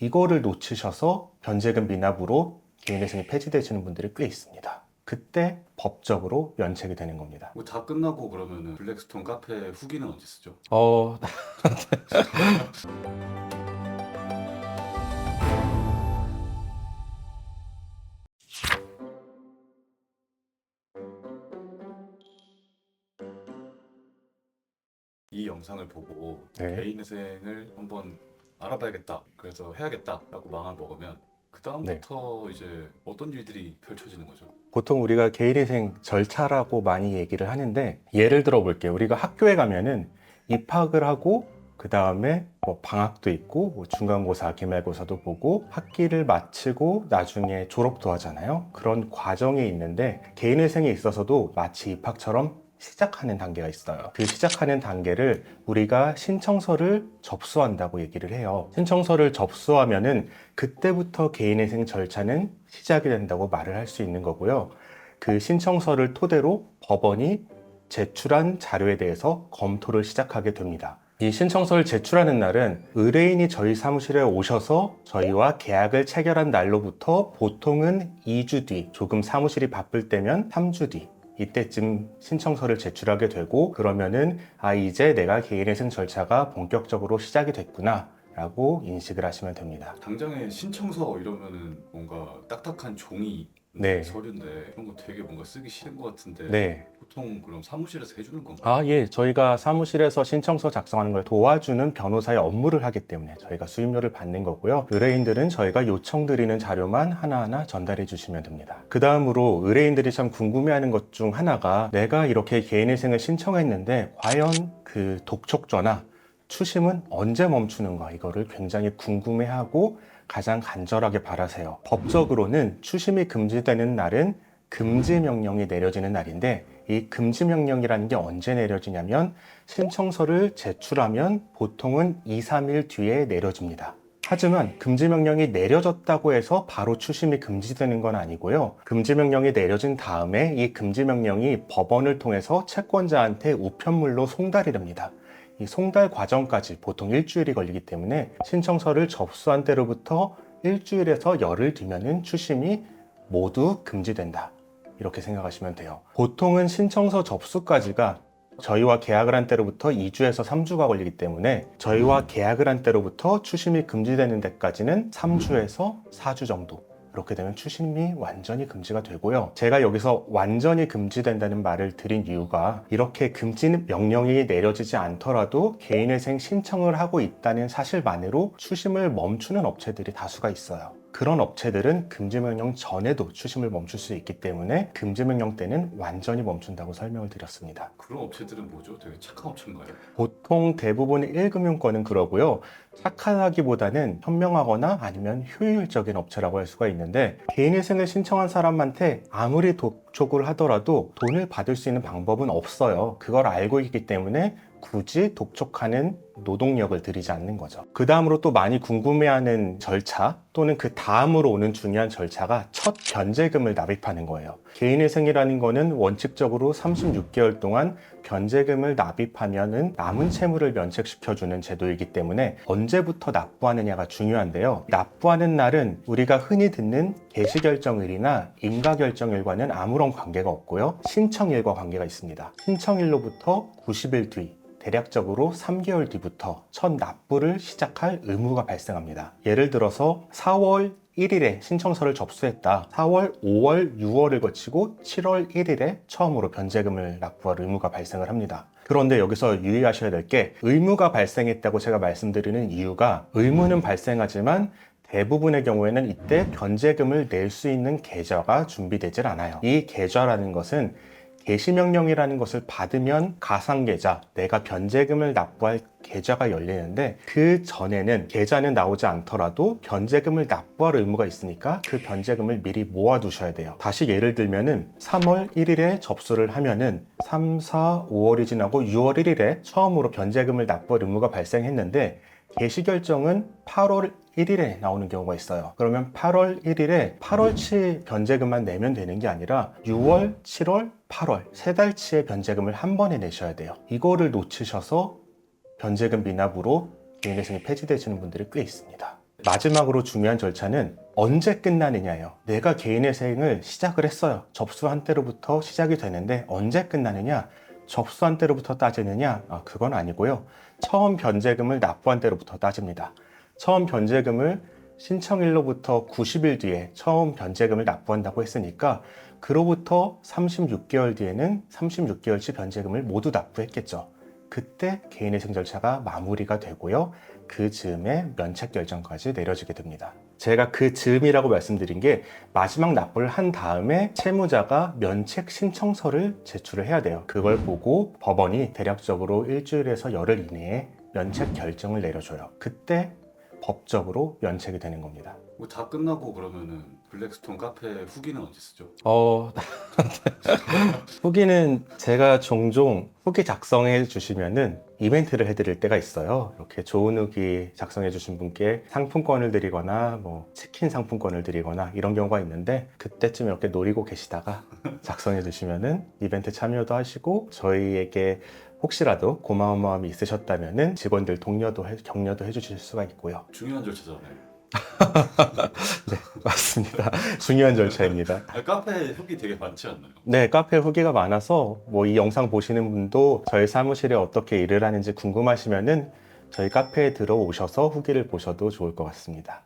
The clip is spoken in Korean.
이거를 놓치셔서 변제금 미납으로 개인회생이 폐지되시는 분들이 꽤 있습니다. 그때 법적으로 면책이 되는 겁니다. 뭐 다 끝나고 그러면은 블랙스톤 카페 후기는 언제 쓰죠? 이 영상을 보고 네. 개인회생을 한번 알아봐야겠다, 그래서 해야겠다라고 마음을 먹으면 그 다음부터 이제 어떤 일들이 펼쳐지는 거죠? 보통 우리가 개인회생 절차라고 많이 얘기를 하는데, 예를 들어 볼게요. 우리가 학교에 가면은 입학을 하고 그 다음에 뭐 방학도 있고 뭐 중간고사, 기말고사도 보고 학기를 마치고 나중에 졸업도 하잖아요. 그런 과정이 있는데, 개인회생에 있어서도 마치 입학처럼 시작하는 단계가 있어요. 그 시작하는 단계를 우리가 신청서를 접수한다고 얘기를 해요. 신청서를 접수하면은 그때부터 개인회생 절차는 시작이 된다고 말을 할 수 있는 거고요. 그 신청서를 토대로 법원이 제출한 자료에 대해서 검토를 시작하게 됩니다. 이 신청서를 제출하는 날은 의뢰인이 저희 사무실에 오셔서 저희와 계약을 체결한 날로부터 보통은 2주 뒤, 조금 사무실이 바쁠 때면 3주 뒤, 이때쯤 신청서를 제출하게 되고, 그러면은 이제 내가 개인회생 절차가 본격적으로 시작이 됐구나 라고 인식을 하시면 됩니다. 당장에 신청서 이러면은 뭔가 딱딱한 종이 네. 서류인데 그런 거 되게 뭔가 쓰기 싫은 것 같은데 네. 보통 그럼 사무실에서 해주는 건가요? 예. 저희가 사무실에서 신청서 작성하는 걸 도와주는 변호사의 업무를 하기 때문에 저희가 수임료를 받는 거고요. 의뢰인들은 저희가 요청드리는 자료만 하나하나 전달해 주시면 됩니다. 그 다음으로 의뢰인들이 참 궁금해하는 것 중 하나가, 내가 이렇게 개인회생을 신청했는데 과연 그 독촉조나 추심은 언제 멈추는가, 이거를 굉장히 궁금해하고 가장 간절하게 바라세요. 법적으로는 추심이 금지되는 날은 금지 명령이 내려지는 날인데, 이 금지 명령이라는 게 언제 내려지냐면 신청서를 제출하면 보통은 2, 3일 뒤에 내려집니다. 하지만 금지 명령이 내려졌다고 해서 바로 추심이 금지되는 건 아니고요. 금지 명령이 내려진 다음에 이 금지 명령이 법원을 통해서 채권자한테 우편물로 송달이 됩니다. 이 송달 과정까지 보통 일주일이 걸리기 때문에 신청서를 접수한 때로부터 일주일에서 열흘 뒤면은 추심이 모두 금지된다, 이렇게 생각하시면 돼요. 보통은 신청서 접수까지가 저희와 계약을 한 때로부터 2주에서 3주가 걸리기 때문에 저희와 계약을 한 때로부터 추심이 금지되는 데까지는 3주에서 4주 정도. 이렇게 되면 추심이 완전히 금지가 되고요. 제가 여기서 완전히 금지된다는 말을 드린 이유가, 이렇게 금지 명령이 내려지지 않더라도 개인회생 신청을 하고 있다는 사실만으로 추심을 멈추는 업체들이 다수가 있어요. 그런 업체들은 금지명령 전에도 추심을 멈출 수 있기 때문에 금지명령 때는 완전히 멈춘다고 설명을 드렸습니다. 그런 업체들은 뭐죠? 되게 착한 업체인가요? 보통 대부분의 1금융권은 그러고요. 착하다기보다는 현명하거나 아니면 효율적인 업체라고 할 수가 있는데, 개인회생을 신청한 사람한테 아무리 독촉을 하더라도 돈을 받을 수 있는 방법은 없어요. 그걸 알고 있기 때문에 굳이 독촉하는 노동력을 들이지 않는 거죠. 그 다음으로 또 많이 궁금해하는 절차, 또는 그 다음으로 오는 중요한 절차가 첫 변제금을 납입하는 거예요. 개인회생이라는 거는 원칙적으로 36개월 동안 변제금을 납입하면은 남은 채무를 면책시켜주는 제도이기 때문에 언제부터 납부하느냐가 중요한데요. 납부하는 날은 우리가 흔히 듣는 개시결정일이나 인가결정일과는 아무런 관계가 없고요. 신청일과 관계가 있습니다. 신청일로부터 90일 뒤, 대략적으로 3개월 뒤부터 첫 납부를 시작할 의무가 발생합니다. 예를 들어서 4월 1일에 신청서를 접수했다. 4월, 5월, 6월을 거치고 7월 1일에 처음으로 변제금을 납부할 의무가 발생을 합니다. 그런데 여기서 유의하셔야 될 게, 의무가 발생했다고 제가 말씀드리는 이유가, 의무는 발생하지만 대부분의 경우에는 이때 변제금을 낼 수 있는 계좌가 준비되질 않아요. 이 계좌라는 것은 개시명령이라는 것을 받으면 가상계좌, 내가 변제금을 납부할 계좌가 열리는데, 그 전에는 계좌는 나오지 않더라도 변제금을 납부할 의무가 있으니까 그 변제금을 미리 모아두셔야 돼요. 다시 예를 들면은 3월 1일에 접수를 하면은 3, 4, 5월이 지나고 6월 1일에 처음으로 변제금을 납부할 의무가 발생했는데, 개시결정은 8월 1일에 나오는 경우가 있어요. 그러면 8월 1일에 8월치 변제금만 내면 되는 게 아니라 6월, 7월, 8월 세 달치의 변제금을 한 번에 내셔야 돼요. 이거를 놓치셔서 변제금 미납으로 개인회생이 폐지되시는 분들이 꽤 있습니다. 마지막으로 중요한 절차는 언제 끝나느냐예요. 내가 개인회생을 시작을 했어요. 접수한 때로부터 시작이 되는데 언제 끝나느냐? 접수한 때로부터 따지느냐? 그건 아니고요. 처음 변제금을 납부한 때로부터 따집니다. 처음 변제금을 신청일로부터 90일 뒤에 처음 변제금을 납부한다고 했으니까 그로부터 36개월 뒤에는 36개월치 변제금을 모두 납부했겠죠. 그때 개인회생 절차가 마무리가 되고요. 그 즈음에 면책 결정까지 내려지게 됩니다. 제가 그 즈음이라고 말씀드린 게 마지막 납부를 한 다음에 채무자가 면책 신청서를 제출을 해야 돼요. 그걸 보고 법원이 대략적으로 일주일에서 열흘 이내에 면책 결정을 내려줘요. 그때 법적으로 면책이 되는 겁니다. 뭐 다 끝나고 그러면은 블랙스톤 카페 후기는 언제 쓰죠? 후기는 제가 종종 후기 작성해 주시면은 이벤트를 해드릴 때가 있어요. 이렇게 좋은 후기 작성해 주신 분께 상품권을 드리거나 뭐 치킨 상품권을 드리거나 이런 경우가 있는데 그때쯤 이렇게 노리고 계시다가 작성해 주시면은 이벤트 참여도 하시고 저희에게 혹시라도 고마운 마음이 있으셨다면은 직원들 격려도 해주실 수가 있고요. 중요한 절차잖아요. 네, 맞습니다. 중요한 절차입니다. 카페 후기 되게 많지 않나요? 네, 카페 후기가 많아서 뭐 이 영상 보시는 분도 저희 사무실에 어떻게 일을 하는지 궁금하시면은 저희 카페에 들어오셔서 후기를 보셔도 좋을 것 같습니다.